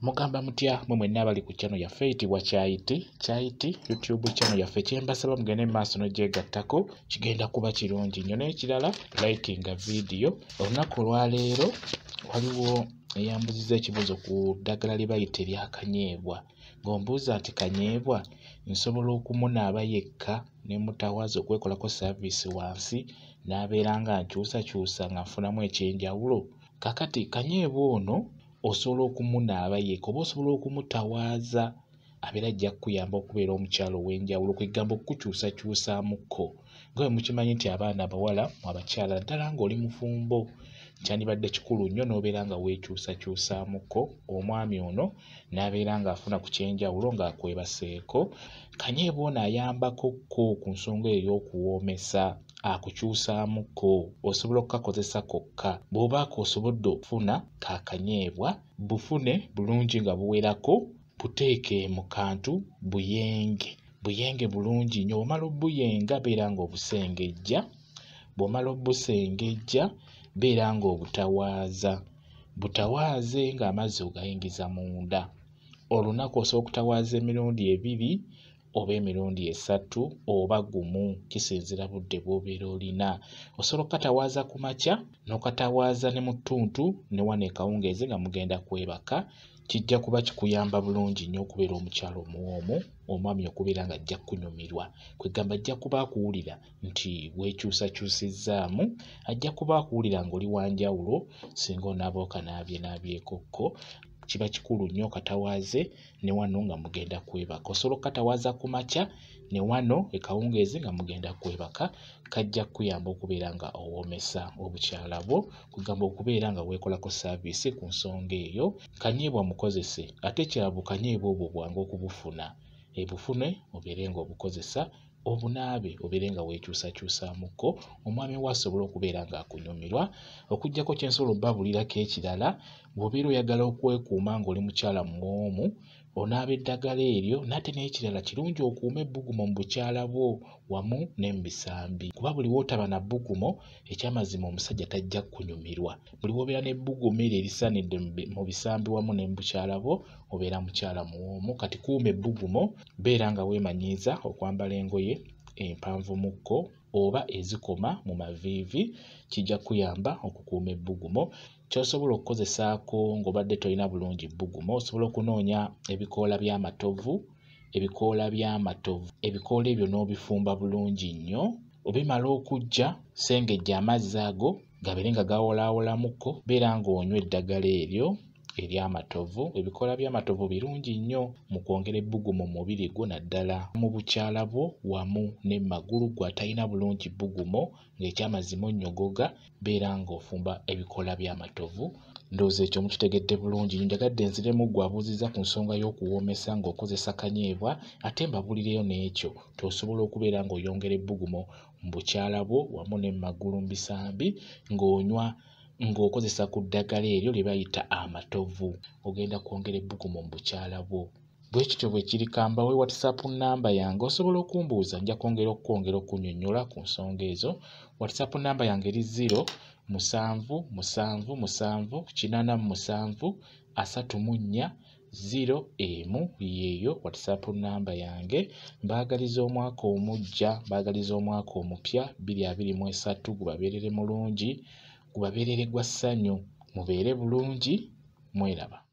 Mugamba mutya mwe mwenna abali ku channel yaffe eyitibwa Kyayiti YouTube channel yaffe. Kyembasaba mugende maaso n'ogyegattako kigenda kuba kirungi nnyo. N'ekirala likinga video. Olunaku olwaleero waliwo eyambuzizza ekibuuzo ku ddagala lye bayita eryakanyeebwa, ng'ombuuza nti kanyeebwa nsobola okumunaaba yekka ne mutawaaza okwekolako saaviisi wansi n'abeera nga nkyusakyusa nga nfunamu ekyenjawulo. Kakati kanyeebwa ono osobola okumunaaba yekka oba osobola okumutawaaza abeera ajja kukuyamba okubeera omukyalo ow'enjawulo, kwe ggamba okukukyusakyusaamuko. Nga bwe mukimanyi nti abaana abawala mu abakyala ddala ng'oli mufumbo kyandibadde kikulu nnyo n'obeera nga weekyusakyusaamuko, omwami ono n'abeera ng'afuna ku kyenjawulo ng'akwebaseeko. Kanyeebwa ono ayambakokko ku nsonga ey'okuwoomesa, akukyusaamuko, osobola okukakozesa kokka. Bw'obaako osobodde okufuna kakanyeebwa, bufune bulungi nga buwerako, buteeke mu kantu buyenge bulungi nnyo. Bw'omala obbuyenga beera ng'obusengejja, bw'omala obbusengejja beera ng'obutawaaza, butawaaze ng'amazzi ogayingiza munda. Olunaku osobola okutawaaza emirundi 2 oba emirundi 3 oba gumu, kisinziira budde bw'obeera olina. Osobola okukatawaaza ku makya n'okatawaaza ne mu ttuntu ne wano ekawungeezi nga mugenda kwebaka. Kijja kuba kikuyamba bulungi nnyo okubeera omukyalo omuwoomu, omwami okubeera nga ajja kunyumirwa. Kwe ggamba ajja kuba akuwulira nti weekyusakyusizzaamu, ajja kuba akuwulira ng'oli wanjawulo singa onaaba okanaabyenaabyekkokko. Kiba kikulu nnyo okatawaaze ne wano nga mugenda kwebaka. Osobola okukatawaaza ku makya ne wano ekawungeezi nga mugenda kwebaka. Kajja kukuyamba okubeera nga owoomesa obukyala bwo, kugamba okubeera nga weekolako saaviisi ku nsonga eyo. Kanyeebwa mukozese ate ekirala bukanyeebwa obwo bwangu okubufuna. Ebufune obeere ng'obukozesa, obunaabe obeere nga weekyusakyusaamuko, omwami wo asobole okubeera ng'akunyumirwa. Okuggyako kye nsobola obbabulirako ekirala, bw'obeera oyagala okwekuuma ng'oli mukyala muwoomu, onaaba eddagala eryo. N'ate n'ekirala kirungi okuuma ebbugumo mu bukyala bwo wamu ne mu bisambi, kuba buli w'otaba na bbugumo ekyamazima omusajja tajja kunyumirwa. Buli w'obeera n'ebbugumo eryo erisaanidde mu bisambi wamu ne mu bukyala bwo obeera mukyala muwoomu. Kati kuuma ebbugumo, beera nga weemanyiiza okwambala engoye empanvumukko oba ezikoma mu maviivi, kijja kuyamba okukuuma ebbugumo. Ky'osobola okukozesaako ng'obadde tolina bulungi bbugumo, osobola okunoonya ebikoola by'amatovu. Ebikoola ebyo n'obifumba bulungi nnyo. Obimala okujja, sengejja amazzi ago gabeere nga gawolaawolamuko, beera ng'onywa eddagala eryo ery'amatovu. Ebikoola by'amatovu birungi nnyo mu kwongera ebbugumu mu mubiri gwo, naddala mu bukyala bwo wamu ne mu magulu. Gwe atalina bulungi bbugumo ng'ekyamazima onnyogoga, beera ng'ofumba ebikoola by'amatovu. Ndowooza ekyo mukitegedde bulungi. Njagadde nziremu gwe abuuzizza ku nsonga y'okuwoomesa ng'okozesa kanyeebwa, ate mbabuulireyo n'ekyo tosobola okubeera ng'oyongera ebbugumo mu bukyala bwo wamu ne mu magulu mu bisambi ng'onywa ng'okozesa ku ddagala eryo lye bayita amatovu. Ogenda kwongera ebbugumu mu bukyala bwo. Bwe kityo bwe kiri. Kambawe WhatsApp nnamba yange, osobola okumbuuza, nja kwongera okunnyonnyola ku nsonga ezo. WhatsApp nnamba yange eri 077773734 yeeyo WhatsApp nnamba yange. Mbaagaliza omwaka omuggya, mbaagaliza omwaka omupya 2023 gubabeerere mulungi, gubabeerere gwa ssanyu, mubeere bulungi, mweraba.